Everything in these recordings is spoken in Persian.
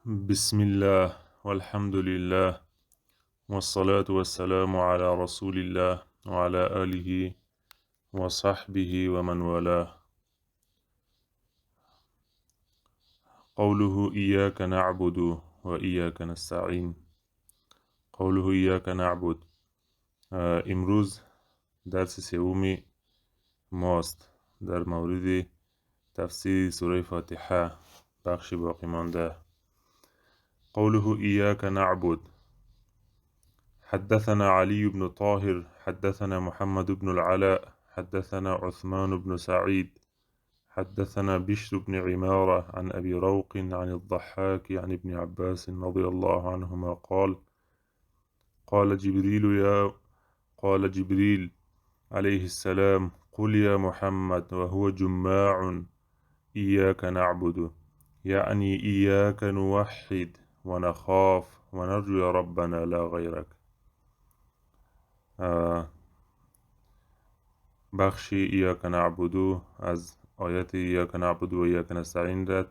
بسم الله والحمد لله والصلاة والسلام على رسول الله وعلى آله وصحبه ومن والاه. قوله إياك نعبد وإياك نستعين. قوله إياك نعبد. امروز درس سومی ماست در مورد تفسیر سوره فاتحه، بخش باقی مانده. قوله إياك نعبد. حدثنا علي بن طاهر حدثنا محمد بن العلاء حدثنا عثمان بن سعيد حدثنا بشر بن عمارة عن أبي روق عن الضحاك عن ابن عباس رضي الله عنهما قال قال جبريل عليه السلام: قل يا محمد وهو جماع إياك نعبد، يعني إياك نوحد ونخاف ونرجو يا ربنا لا غيرك. بخش ایاک نعبدو از آیت ایاک نعبدو و ایاک نستعین را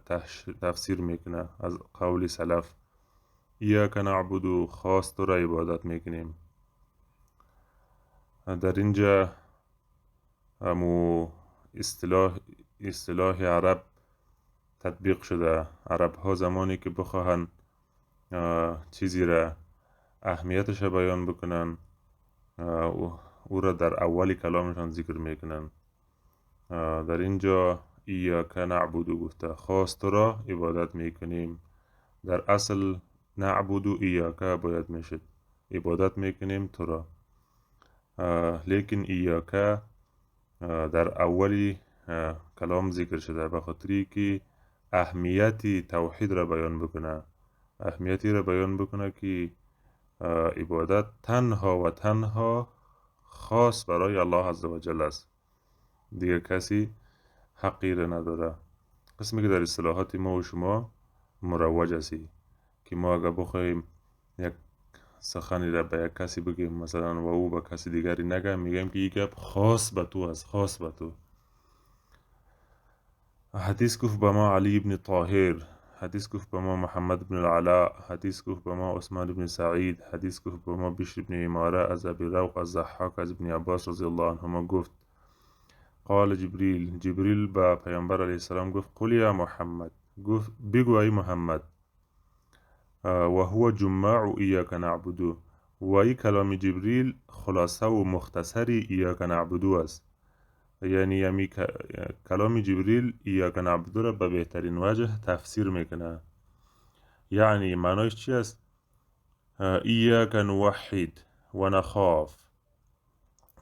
تفسیر میکنه از قول سلف. ایاک نعبدو، خاص تو را عبادت میکنیم. در اینجا اصطلاح عرب تطبیق شده. عرب ها زمانی که بخواهن چیزی را اهمیتش را بیان بکنن او را در اول کلامشان ذکر میکنن. در اینجا ایاک نعبدو گفته، خاص تو را عبادت میکنیم. در اصل نعبدو ایاک باید میشد، عبادت میکنیم تو را. لیکن ایاک در اولی کلام ذکر شده به خاطری که اهمیت توحید را بیان بکنه. اهمیتی را بیان بکنه که عبادت تنها و تنها خاص برای الله عزوجل است، دیگه کسی حقی را نداره. قسمی که در اصطلاحات ما و شما مروج هستی که ما اگر بخوایم یک سخنی را به یک کسی بگیم مثلا و او به کسی دیگری نگه، میگیم که یک خاص به تو است، خاص به تو. حدیث گفت به ما علی بن طاهر، حدیث گفت به ما محمد بن العلاء، حدیث گفت به ما عثمان بن سعید، حدیث گفت به ما بشر بن عماره از ابی روق از ضحاک از ابن عباس رضی الله عنهما گفت قال جبریل به پیامبر علیه السلام گفت قل یا محمد، گفت بگو ای محمد، و هو جماع ایاک نعبدو، و ای کلام جبریل خلاصه و مختصری ایاک نعبدو است. یعنی کلام جبریل ایاک نعبدو را به بهترین وجه تفسیر میکنه. یعنی معنایش چی است؟ ایاک نوحد و نخاف،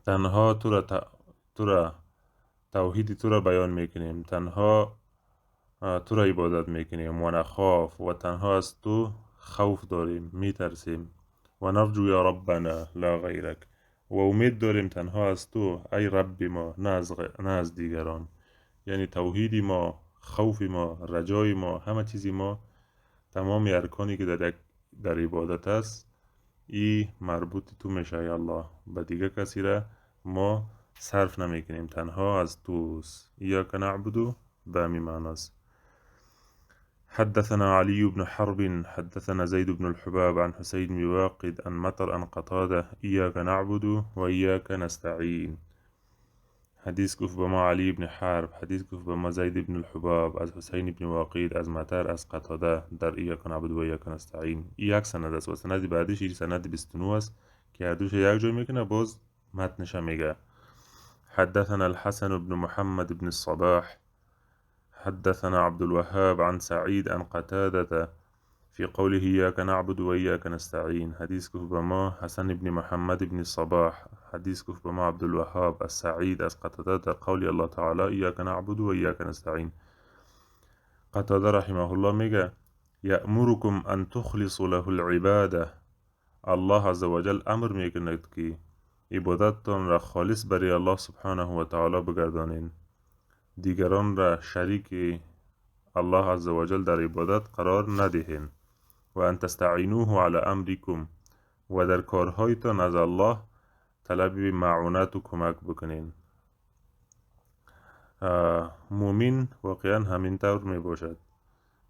تنها تو را توحید تو را بیان میکنیم، تنها تو را عبادت میکنیم. و نخاف، و تنها از تو خوف داریم، میترسیم. و نرجو یا ربنا لا غیرک، و امید داریم تنها از تو ای رب ما، نه از دیگران. یعنی توحید ما، خوف ما، رجای ما، همه چیزی ما، تمام ارکانی که در عبادت است ای مربوط تو میشه ای الله. به دیگه کسی را ما صرف نمیکنیم، تنها از توست. ایاک نعبدو به همی معناست. حدثنا علي بن حرب حدثنا زيد بن الحباب عن حسين بن واقد عن مطر عن قتادة إياك نعبد وإياك نستعين. حدیث گفت به ما علی بن حرب، حدیث گفت به ما زید بن الحباب از حسین بن واقید از مطر از قتاده در ایاک نعبد و ایاک نستعین. این یک سند است و سند بعدیش این سند 29 است که هر دوش یک جای میکنه باز متنش میگه. حدثنا الحسن بن محمد بن الصباح حدثنا عبد الوهاب عن سعيد عن قتادة في قوله إياك نعبد وإياك نستعين. حدیث گفت به ما حسن بن محمد بن الصباح، حدیث گفت به ما عبد الوهاب از سعید از قتاده در قول الله تعالی إياك نعبد و إياك نستعين. قتاده رحمه الله میگه یأمرکم ان تخلصوا له العباده، الله عزوجل امر میکند که عبادتتان را خالص برای الله سبحانه و تعالی بگردانین، دیگران را شریک الله عزوجل در عبادت قرار ندهین. و ان تستعینوه علی امرکم، و در کارهایتان از الله طلب معونت و کمک بکنین. مومن واقعا همین طور می باشد.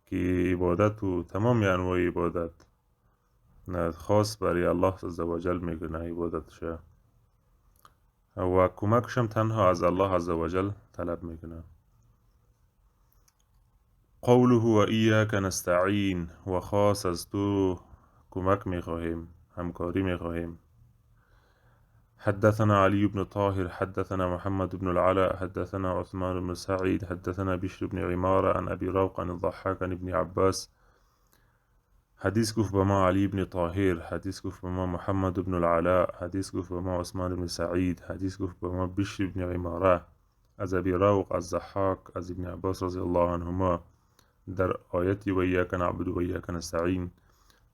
که عبادت و تمام انواع عبادت نه خاص برای الله عزوجل میکنه عبادتش و کمکشم تنها از الله عزوجل طلب میکنه. قوله و ایاک نستعین و خاص از تو کمک میخواهیم، همکاری میخواهیم. حدثنا علي بن طاهر حدثنا محمد بن العلاء حدثنا عثمان بن سعيد حدثنا بشر بن عمارة عن أبي روق عن الضحاك عن ابن عباس. حديث گفت به ما علی بن طاهر، حدیث گفت به ما محمد بن العلاء، حدیث گفت به ما عثمان بن سعید، حدیث گفت به ما بشر بن عماره از ابی روق از ضحاک از ابن عباس رضی الله عنهما در آیتی و ایاک نعبد و ایاک نستعین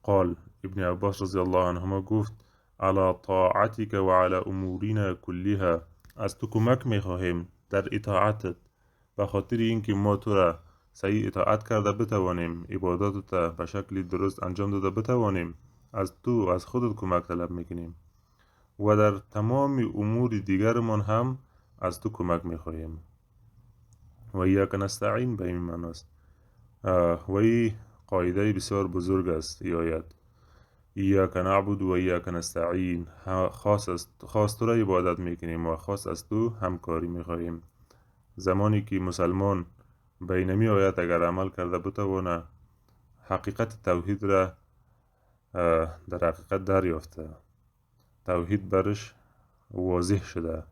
قال ابن عباس رضی الله عنهما گفت على طاعتك و على امورنا كلها، از تو کمک میخواهیم در اطاعتت به خاطر اینکه ما تو را صحیح اطاعت کرده بتوانیم عبادات به شکل درست انجام داده بتوانیم، از تو از خودت کمک طلب میکنیم و در تمام امور دیگرمان هم از تو کمک میخواهیم. و ایاک نستعین به این معناست و این قاعده بسیار بزرگ است. ای آیت ایاک نعبد و ایاک نستعین، خاص تو را عبادت میکنیم و خاص از تو همکاری میخواهیم. زمانی که مسلمان به اینمی آیت اگر عمل کرده بتوانه حقیقت توحید را در حقیقت دریافته، توحید برش واضح شده،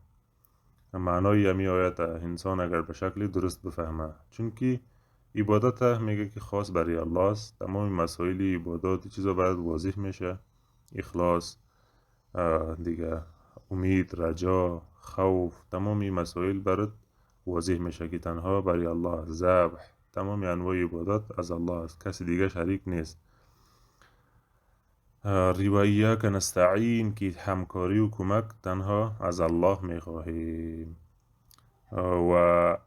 معنای همی آیت انسان اگر به شکل درست بفهمه، چون که عبادت میگه که خاص برای الله است. تمام مسائل عبادات چیزا برات واضح میشه، اخلاص دیگه، امید، رجا، خوف، تمام مسائل برات واضح میشه که تنها برای الله، ذبح، تمام انواع عبادات از الله است، کسی دیگه شریک نیست. ایاک نستعین که همکاری و کمک تنها از الله میخواهیم. و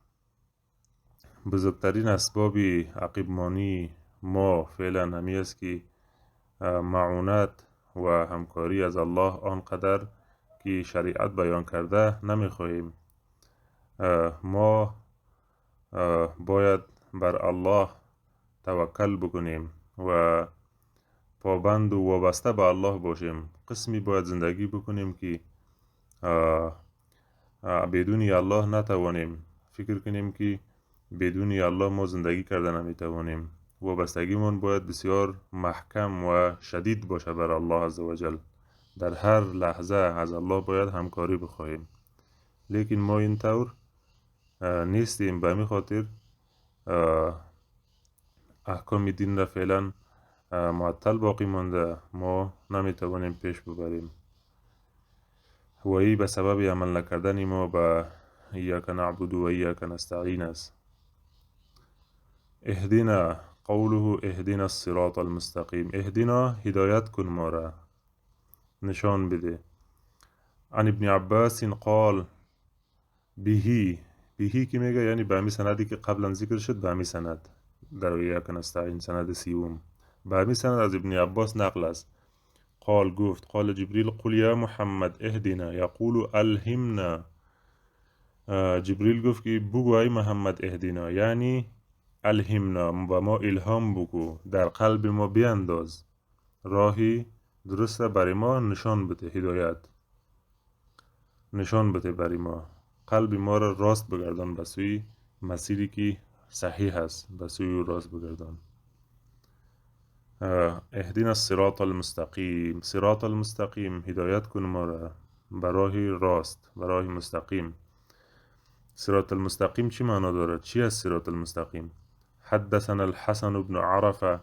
بزرگترین اسباب عقیبمانی ما فعلا همی است که معونت و همکاری از الله آنقدر که شریعت بیان کرده نمیخواهیم. ما باید بر الله توکل بکنیم و پابند و وابسته به الله باشیم. قسمی باید زندگی بکنیم که بدون الله نتوانیم، فکر کنیم که بدون الله ما زندگی کرده نمیتوانیم. وابستگیمون باید بسیار محکم و شدید باشه بر الله عزوجل. در هر لحظه از الله باید همکاری بخواهیم، لیکن ما این طور نیستیم. به همین خاطر احکام دین را فعلا معطل باقی مانده، ما نمیتوانیم پیش ببریم و ای به سبب عمل نکردن ما به ایاک نعبد و ایاک نستعین است. اهدنا، قوله اهدنا الصراط المستقیم، اهدنا هدایت کن ما را، نشان بده. عن ابن عباس قال بهی که میگه یعنی به همی سندی که قبلا ذکر شد، به همی سند در ایاک نستعین سند سیوم، به همی سند از ابن عباس نقل است. قال گفت قال جبریل قل یا محمد اهدنا یقول الهمنا، جبریل گفت که بگو ای محمد اهدنا، یعنی الهمنا و ما الهام بگو، در قلب ما بینداز، راهی درست برای ما نشان بده، هدایت نشان بده برای ما، قلب ما را راست بگردان به سوی مسیری که صحیح است، به سوی راست بگردان. اهدنا الصراط المستقیم، صراط المستقیم هدایت کن ما را به راه راست، به راه مستقیم. صراط المستقیم چی معنا دارد؟ چی است صراط المستقیم؟ حدثنا الحسن بن عرفة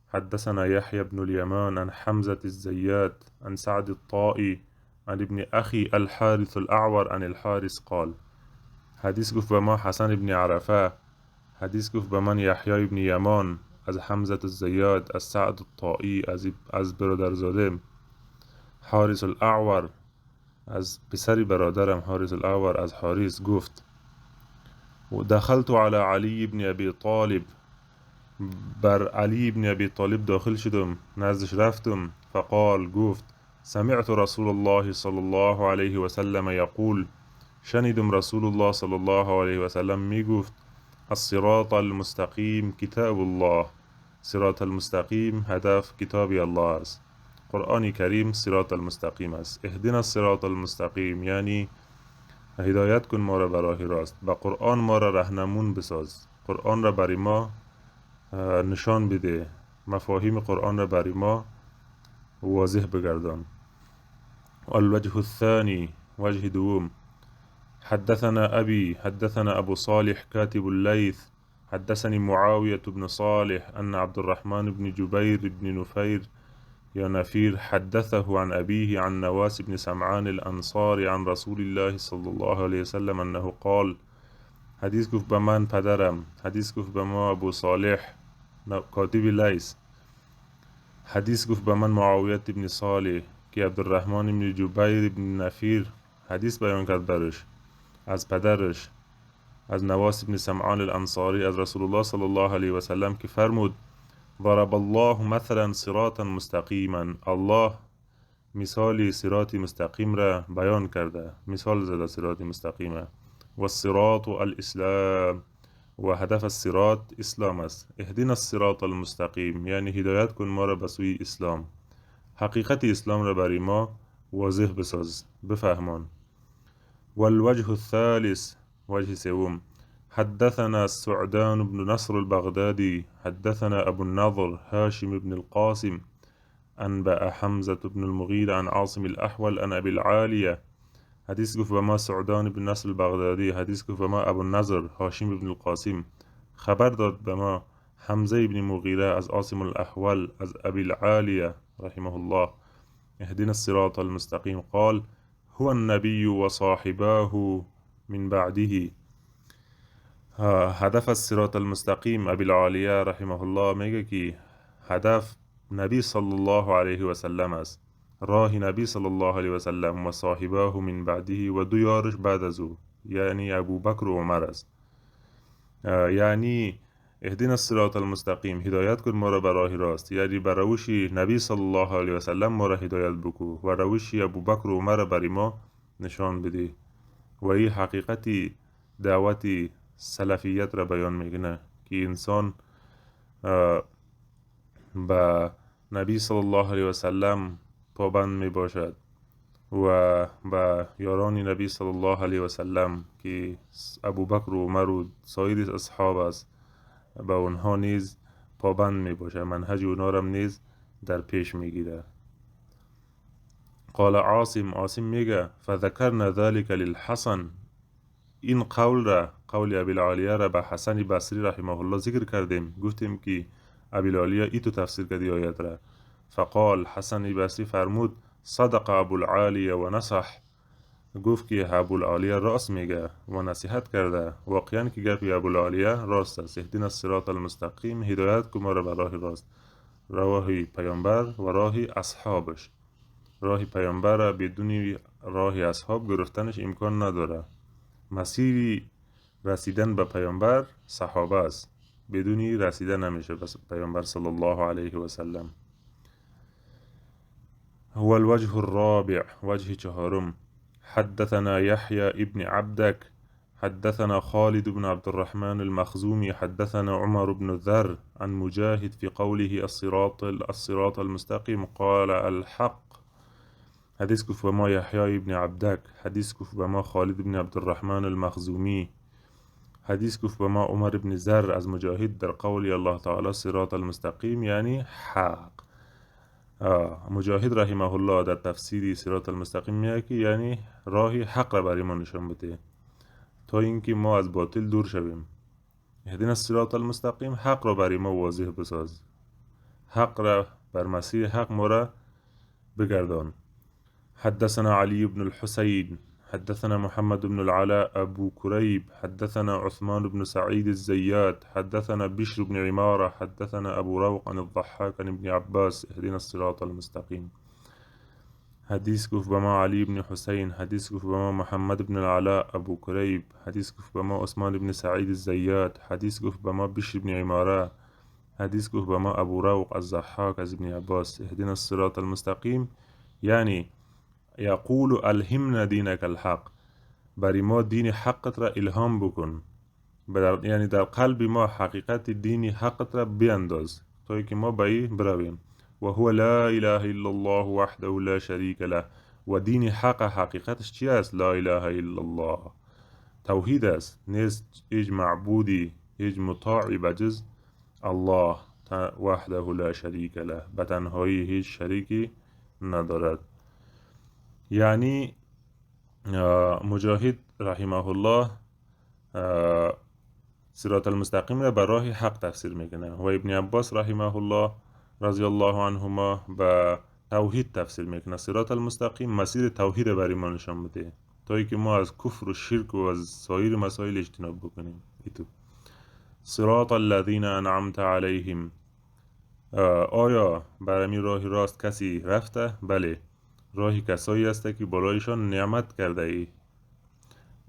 حدثنا يحيى بن اليمان عن حمزة الزيات عن سعد الطائي عن ابن أخي الحارث الأعور عن الحارث قال، حدیث گفت به ما حسن ابن عرفه، حدیث گفت به من یحیی ابن یمان از حمزة الزیات از سعد الطائی از برادرزاده حارث الاعور از پسری برادرم حارث الاعور از حارث گفت و دخلت على علی ابن ابی طالب، بر علی ابن ابی طالب داخل شدم، نزدش رفتم، فقال گفت سمعت رسول الله صلی الله علیه و سلم یقول، شنیدم رسول الله صلی الله علیه و سلم می گفت الصراط المستقیم کتاب الله. صراط المستقیم هدف کتاب الله است. قرآن کریم صراط المستقیم است. اهدنا الصراط المستقیم یعنی هدایت کن ما را به راه راست. با قرآن ما را رهنمون بساز. قرآن را برای ما نشان بده. مفاهیم قرآن را برای ما واضح بگردان. الوجه الثاني وجه دوم حدثنا أبي حدثنا أبو صالح كاتب الليث حدثني معاوية بن صالح أن عبد الرحمن بن جبير بن نفير يا نفير حدثه عن أبيه عن نواس بن سمعان الأنصاري عن رسول الله صلى الله عليه وسلم أنه قال حديث گفت به من پدرم، حدیث گفت به ما ابو صالح کاتب لیث، حدیث گفت به من معاویت ابن صالح که عبدالرحمن ابن جبیر ابن نفیر حدیث بیان کرد برش از پدرش از نواس ابن سمعان الانصاری از رسول الله صلی الله علیه و سلم که فرمود ضرب الله مثلا صراطا مستقیما، الله مثال صراط مستقیم را بیان کرده، مثال زده صراط مستقیمه. و الصراط الاسلام و هدف الصراط اسلام است. اهدنا الصراط المستقیم یعنی هدایت کن ما را به سوی اسلام. حقیقت اسلام را برای ما واضح بساز، بفهمان. والوجه الثالث وجه سوم حدثنا السعدان بن نصر البغدادي حدثنا أبو النضر هاشم بن القاسم أنبأ حمزة بن المغيرة عن عاصم الأحول عن أبي العالية. حدیث گفت به ما سعدان بن نصر البغدادی، حدیث گفت به ما ابو النضر هاشم بن القاسم خبر داد به ما حمزه بن مغیره از عاصم الاحول از ابی العالیه رحمه الله. اهدنا الصراط المستقیم قال هو النبي وصاحباه من بعده. هدف الصراط المستقیم ابی العالیه رحمه الله میگه که هدف نبی صلی الله علیه و سلم است، راه نبی صلی الله علیه و سلم و صاحبه من بعده و دو یارش بعد از او یعنی ابو بکر و عمر است. یعنی اهدنا الصراط المستقیم هدایت کن ما را به راه راست، یعنی به روش نبی صلی الله علیه و سلم ما را هدایت بکو و روش ابو بکر و عمر برای ما نشان بده. و این حقیقت دعوت سلفیت را بیان میکنه که انسان به نبی صلی الله علیه و سلم پابند می باشد و به یاران نبی صلی الله علیه و سلم که ابو بکر و عمر و سایر اصحاب است به اونها نیز پابند می باشد، منهج اونها را نیز در پیش می گیره. قال عاصم میگه فذكرنا ذلك للحسن، این قول ابی العالیه را به حسن بصری رحمه الله ذکر کردیم، گفتیم که ابی العالیه ای تو تفسیر کردی آیت را. فقال حسن بصری فرمود صدق ابو العالیه و نصح، گفت که ابو العالیه راست میگه و نصیحت کرده. واقعا که گفت ابو العالیه راست است. اهدنا الصراط المستقیم هدایت کن ما را به راه راست، راه پیامبر و راه اصحابش. راه پیامبر را بدون راه اصحاب گرفتنش امکان نداره. مسیر رسیدن به پیامبر صحابه است، بدونی رسیدن نمیشه به پیامبر صلی الله علیه و سلم. هو الوجه الرابع وجه چهارم حدثنا يحيى ابن عبدك حدثنا خالد بن عبد الرحمن المخزومي حدثنا عمر بن ذر عن مجاهد في قوله الصراط المستقيم قال الحق. حدیث گفت به ما یحیی ابن عبدک، حدیث گفت به ما خالد بن عبد الرحمن المخزومی، حدیث گفت به ما عمر بن ذر از مجاهد در قول الله تعالی صراط المستقیم یعنی حق. مجاهد رحمه الله در تفسیر صراط المستقیم میگه که یعنی راه حق را برای ما نشان بده تا اینکه ما از باطل دور شویم. اهدنا الصراط المستقیم حق را برای ما واضح بساز، حق را بر مسیر حق ما را بگردان. حدثنا علي بن الحسين حدثنا محمد بن العلاء أبو كريب حدثنا عثمان بن سعيد الزيات حدثنا بشر بن عمارة حدثنا أبو روق عن الضحاك عن ابن عباس اهدنا الصراط المستقيم. حدیث گفت به ما علی بن حسین، حدیث گفت به ما محمد بن العلاء ابو كريب، حدیث گفت به ما عثمان بن سعید الزیات، حدیث گفت به ما بشر بن عماره، حدیث گفت به ما ابو روق از ضحاک از ابن عباس اهدنا الصراط المستقیم یعنی یقول الهمنا دینک الحق، بری ما دین حقت را الهام بکن. یعنی در قلب ما حقیقت دینی حق را بینداز تا که ما به ای برویم. و هو لا اله الا الله وحده لا شریک له. و دین حق حقیقتش چی است؟ لا اله الا الله، توحید است. نیست هیچ معبودی، هیچ مطاعی بجز الله وحده لا شریک له، به تنهایی هیچ شریکی ندارد. یعنی مجاهد رحمه الله صراط المستقیم را به راه حق تفسیر میکنه و ابن عباس رحمه الله رضی الله عنهما به توحید تفسیر میکنه. صراط المستقیم مسیر توحید برای ما نشان میده تا که ما از کفر و شرک و از سایر مسائل اجتناب بکنیم. ایتو صراط الذین انعمت علیهم، آیا برای راه راست کسی رفته؟ بله، راهی کسایی است که بالایشان نعمت کرده ای.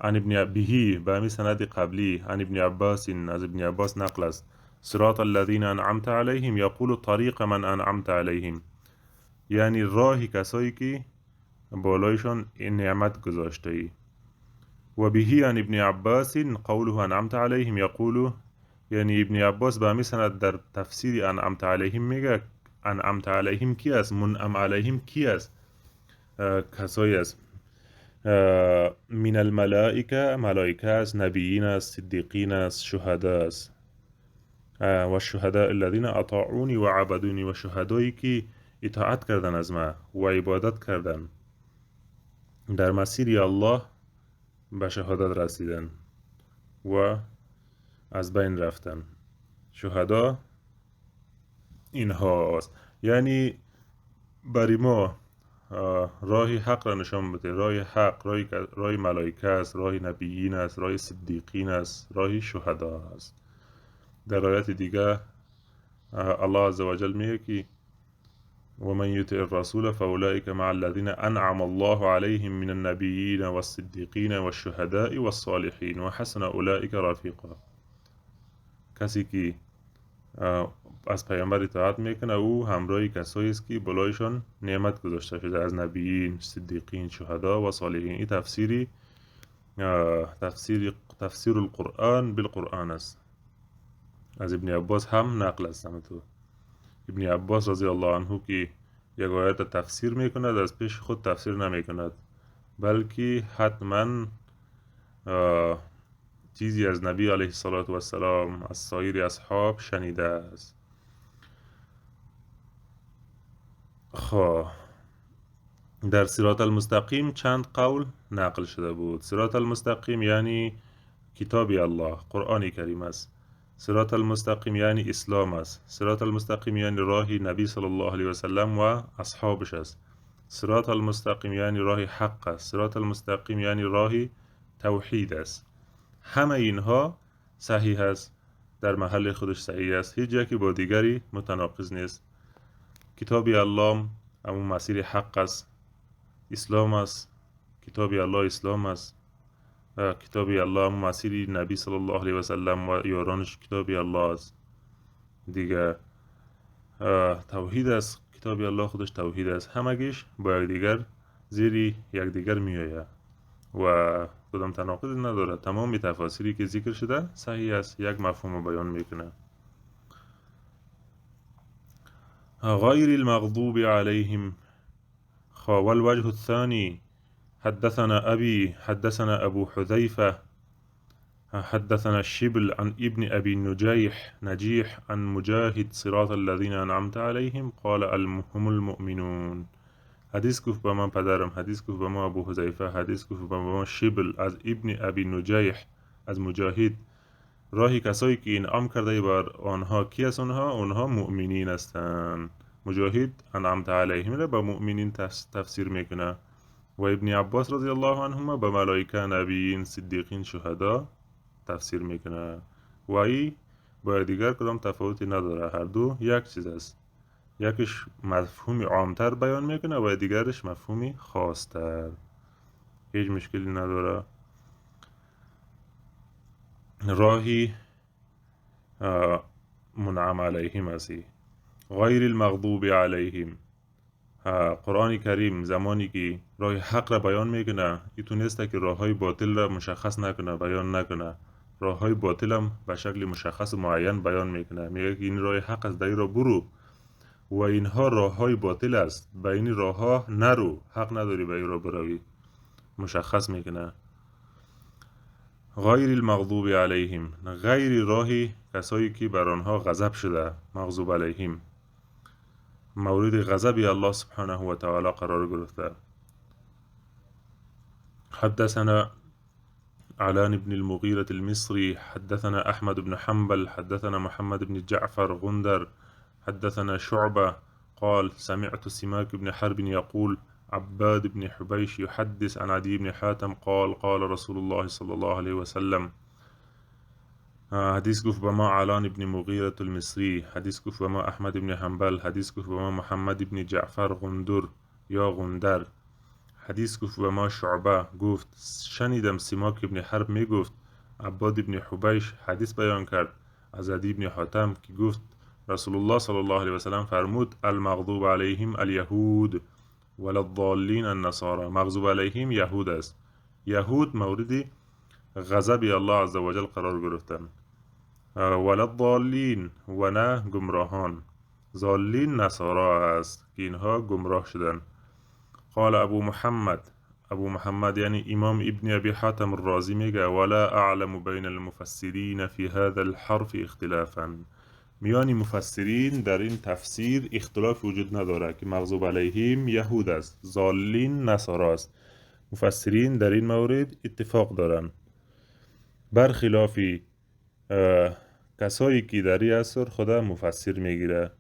عن ابن بهی به همین سند قبلی عن ابن عباس، از ابن عباس نقل است. صراط الذین انعمت علیهم یقول طریق من انعمت علیهم، یعنی راهی کسایی که بالایشان نعمت گذاشته ای. و بهی عن ابن عباس قوله انعمت علیهم یقول، یعنی ابن عباس به همین سند در تفسیر انعمت علیهم میگه انعمت علیهم کی است؟ منعم علیهم کی است؟ کسایی است من الملائکه، ملائکه است، نبیین است، صدیقین است، شهدا است. و الشهداء الذین اطاعونی و عبدونی، و شهدایی که اطاعت کردن از ما و عبادت کردن در مسیر الله به شهادت رسیدن و از بین رفتن. شهدا اینها است. یعنی برای ما راه حق را نشان بده. راه حق راه ملائکه است، راه نبیین است، راه صدیقین است، راه شهدا است. در آیات دیگه الله عزوجل میگه که و من یطع الرسول فاولئک مع الذین انعم الله علیهم من النبیین والصدیقین والشهداء والصالحین و حسن اولئک رفیقا. کسی که از پیامبر اطاعت میکنه او همراهی کسایی است که بالایشان نعمت گذاشته شده از نبیین، صدیقین، شهدا و صالحین. این تفسیر القرآن بالقرآن است. از ابن عباس هم نقل است. تو ابن عباس رضی الله عنه که یک آیت تفسیر میکند از پیش خود تفسیر نمیکند، بلکه حتما چیزی از نبی علیه السلام از سایر اصحاب شنیده است. در صراط المستقیم چند قول نقل شده بود. صراط المستقیم یعنی کتاب الله، قرآن کریم است. صراط المستقیم یعنی اسلام است. صراط المستقیم یعنی راهی نبی صلی الله علیه و سلم و اصحابش است. صراط المستقیم یعنی راه حق است. صراط المستقیم یعنی راهی توحید است. همه اینها صحیح است، در محل خودش صحیح است، هیچ جایی با دیگری متناقض نیست. کتاب الله همون مسیر حق است، اسلام است. کتاب الله اسلام است. کتاب الله همون مسیر نبی صلی الله علیه و سلم و یارانش کتاب الله است. دیگه توحید است. کتاب الله خودش توحید است. همگیش با یکدیگر زیر یکدیگر میآید و کدام تناقض نداره. تمام تفاسیری که ذکر شده صحیح است، یک مفهوم بیان میکنه. غیر المغضوب عليهم. والوجه الثاني حدثنا أبي حدثنا أبو حذيفة حدثنا الشبل عن ابن أبي نجيح عن مجاهد صراط الذين أنعمت عليهم قال هم المؤمنون. حدیث گفت به من پدرم، حدیث گفت به ما ابو حذیفه، حدیث گفت به ما شبل از ابن ابی نجیح از مجاهد، راهی کسایی که انعام کرده بر آنها کی است؟ آنها مؤمنین هستند. مجاهد انعمت علیهم را به مؤمنین تفسیر میکنه و ابن عباس رضی الله عنهما به ملائکه، نبیین، صدیقین، شهدا تفسیر میکنه و ای با دیگر کدام تفاوتی نداره، هر دو یک چیز است. یکیش مفهومی عامتر بیان میکنه و دیگرش مفهومی خاصتر. هیچ مشکلی نداره. راهی منعم علیهم هستی. غیر المغضوب علیهم، قرآن کریم زمانی که راه حق را بیان میکنه ایتونسته که راه های باطل را مشخص نکنه، بیان نکنه راه های باطل هم به شکل مشخص و معین بیان میکنه، میگه که این راه حق است، در این راه برو و اینها راه های باطل است، به این راه ها نرو، حق نداری به این راه بروی، مشخص میکنه. غیر المغضوب علیهم، غیر راهی کسایی که بر آنها غضب شده، مغضوب علیهم مورد غضب الله سبحانه و تعالی قرار گرفته. حدثنا علان بن المغيرة المصري حدثنا أحمد بن حنبل حدثنا محمد بن جعفر غندر حدثنا شعبة قال سمعت سماك بن حرب يقول عباد بن حبيش يحدث عن عدي بن حاتم قال قال رسول الله صلى الله عليه وسلم. حدیث گفت به ما علان بن مغیرة المصری، حدیث گفت به ما احمد بن حنبل، حدیث گفت به ما محمد بن جعفر غندر یا غندر، حدیث گفت به ما شعبه گفت شنیدم سماک ابن حرب می گفت عباد ابن حبیش حدیث بیان کرد از عدی ابن حاتم که گفت رسول الله صلی الله علیه وسلم فرمود المغضوب علیهم الیهود ولا الضالین النصارى. مغضوب علیهم یهود است، یهود مورد غضب الله عزوجل قرار گرفتن. ولا الضالین و نه گمراهان، ضالین نصارا است که اینها گمراه شدن. قال ابو محمد، ابو محمد یعنی امام ابن ابي حاتم الرازی میگه ولا اعلم بین المفسرین فی هذا الحرف اختلافا، میانی مفسرین در این تفسیر اختلاف وجود نداره که مغضوب علیهم یهود است، ضالین نصارا است. مفسرین در این مورد اتفاق دارن، برخلاف کسایی که در این عصر خدا مفسر میگیره،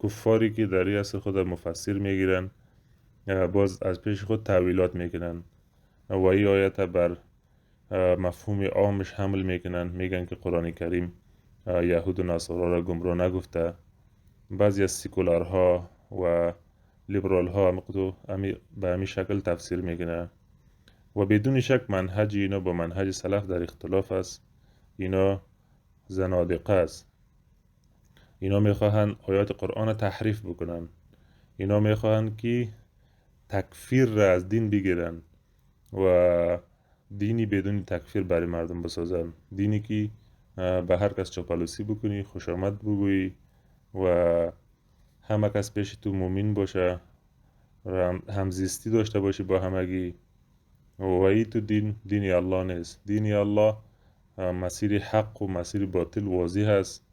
کفاری که در این عصر خدا مفسر میگیرن باز از پیش خود تعویلات میکنن و این آیت بر مفهوم عامش حمل میکنن، میگن که قرآن کریم یهود و نصارا را گمراه نگفته. بعضی از سیکولارها و لیبرال ها به همین شکل تفسیر میکنه و بدون شک منهج اینا با منهج سلف در اختلاف است. اینا زنادقه است، اینا میخواهند آیات قرآن تحریف بکنن، اینا میخواهند که تکفیر را از دین بگیرن و دینی بدون تکفیر برای مردم بسازن، دینی که به هر کس چاپلوسی بکنی، خوش آمد بگویی و همه کس پیش تو مومن باشه و همزیستی داشته باشی با همگی. و این تو دین الله نیست. دین الله مسیر حق و مسیر باطل واضح است،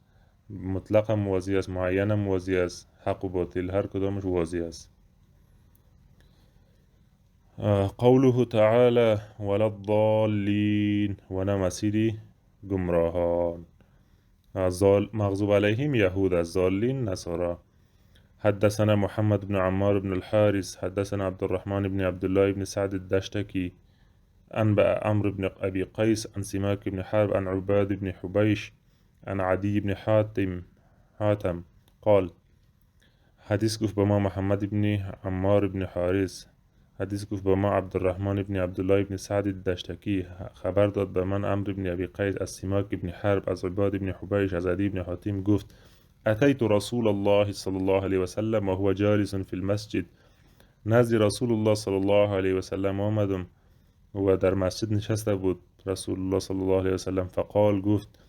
مطلق هم واضح است، معین هم واضح است، حق و باطل هر کدامش واضح است. قوله تعالى ولا الضالين و نه مسیر گمراهان، مغضوب علیهم یهود، الضالين نصارى. حدثنا محمد بن عمار بن الحارث حدثنا عبد الرحمن بن عبد الله بن سعد الدشتكي أنبأ عمرو بن أبي قيس عن سماك بن حرب عن عباد بن حبيش عن عدي بن حاتم قال حدیث گفت به ما محمد بن عمار بن حارث، حدیث گفت به ما عبدالرحمن بن عبدالله بن سعد الدشتکی، خبر داد به من عمرو بن ابی قیس از سماک بن حرب از عباد بن حبیش از عدی بن حاتم گفت اتیت رسول الله صلی الله علیه وسلم و هو جالس فی المسجد، نزد رسول الله صلی الله علیه وسلم آمدم و در مسجد نشسته بود رسول الله صلی الله علیه وسلم. فقال گفت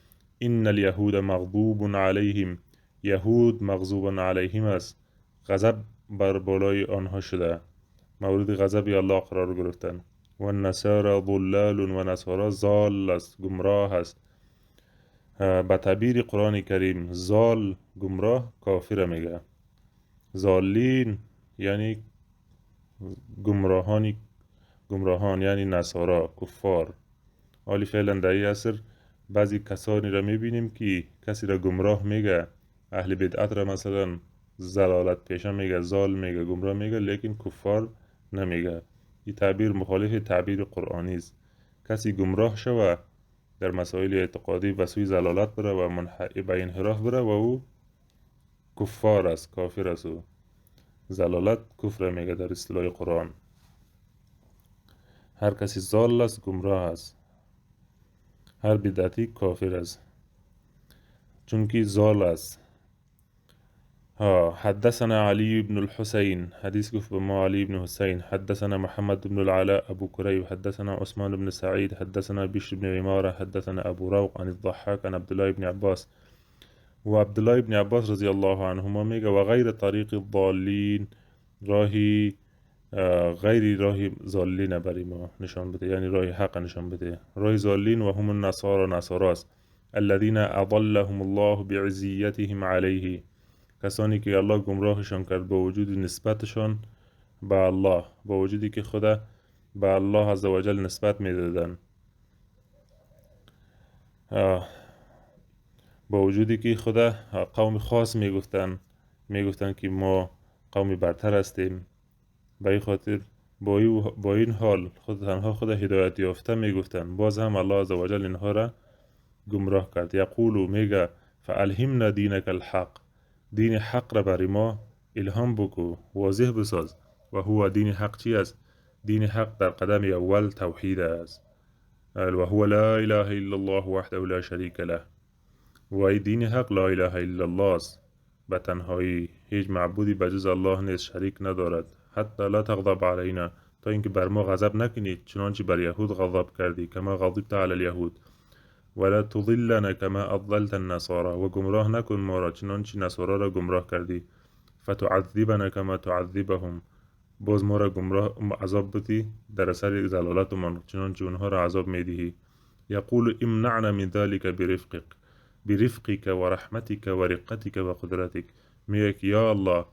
ان الیهود مغضوب علیهم، یهود مغضوب علیهم است، غضب بر بالای آنها شده، مورد غضب الله قرار گرفتن. و النصارى ضلال و نصارا ضال است، گمراه است. به تعبیر قرآن کریم ضال گمراه کافر میگه، ضالین یعنی گمراهان یعنی نصارا، کفار. حالی فعلا در این عصر بعضی کسانی را میبینیم که کسی را گمراه میگه، اهل بدعت را مثلا ضلالت پیشه میگه، ضال میگه، گمراه میگه، لیکن کفار نمیگه. این تعبیر مخالف تعبیر قرآنی است. کسی گمراه شوه در مسائل اعتقادی و سوی ضلالت بره و به انحراف بره و او کفار است، کافر است. و ضلالت کفر میگه در اصطلاح قرآن. هر کسی ضال است گمراه است، هر بدعتی کافر است چون که ضال است. حدثنا علي بن الحسين حديث كف بما علي بن حسين حدثنا محمد بن العلاء أبو كريب حدثنا عثمان بن سعيد حدثنا بشر بن عمارة حدثنا أبو روق عن الضحاك عن عبد الله بن عباس وعبد الله بن عباس رضي الله عنهما میگه و غیر طریق الضالین راهی غیر راهی ضالین برای ما نشان بده، یعنی راهی حق نشان بده. راهی ضالین و هم النصارى نصاراست، الذين اضلهم الله بعزیتهم علیه، کسانی که الله گمراهشان کرد با وجود نسبتشان به الله، با وجودی که خدا به الله عزوجل نسبت میدادن، با وجودی که خدا قوم خاص میگفتن که ما قومی برتر هستیم. به این خاطر با این حال تنها خدا هدایت یافته میگفتن، باز هم الله عزوجل اینها را گمراه کرد. یقولو میگه فالهمنا دینک الحق، دین حق را برای ما الهام بکو، واضح بساز. و هو دین حق چی است؟ دین حق در قدم اول توحید است، و هو لا اله الا الله وحده لا شریک له. و دین حق لا اله الا الله است، به تنهایی، هیچ معبودی بجز الله نیست، شریک ندارد. حتی لا تغضب علینا، تا اینکه بر ما غضب نکنید چنانچه بر یهود غضب کردی، کما غضبت علی الیهود. ولا تضلنا کما اضللت النصارى، و گمراه نکن ما را چنانچه نصارا را گمراه کردی. فتعذبنا کما تعذبهم، باز ما را گمراه عذاب بدی در اثر ضلالتمان چنانچه اونها را عذاب میدهی. یقول امنعنا من ذلك برفقك و رحمتك و رقتك و قدرتك، میگه که یا الله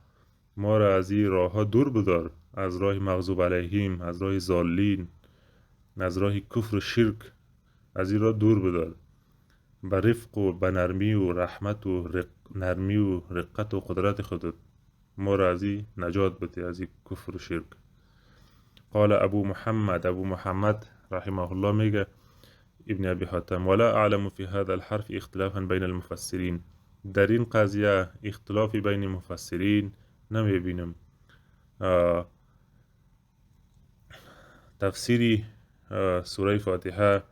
ما را از این راه ها دور بدار، از راه مغضوب علیهم، از راه ضالین، از راه کفر و شرک، از این راه دور بدار. به رفق و به نرمی و رحمت و نرمی و رقت و قدرت خودت ما را از این نجات بده، از این کفر و شرک. قال ابو محمد رحمه الله میگه ابن ابي حاتم ولا اعلم في هذا الحرف اختلافا بين المفسرين، در این قضیه اختلافی بین مفسرین نمی بینم. تفسیری سوره فاتحه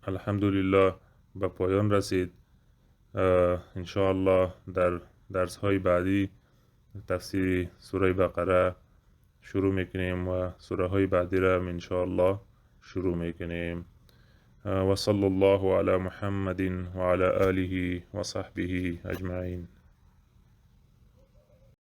الحمدلله به پایان رسید. ان شاء الله در درس های بعدی تفسیر سوره بقره شروع میکنیم و سوره های بعدی را ان شاء الله شروع میکنیم. وصلى الله على محمد وعلى آله وصحبه أجمعين.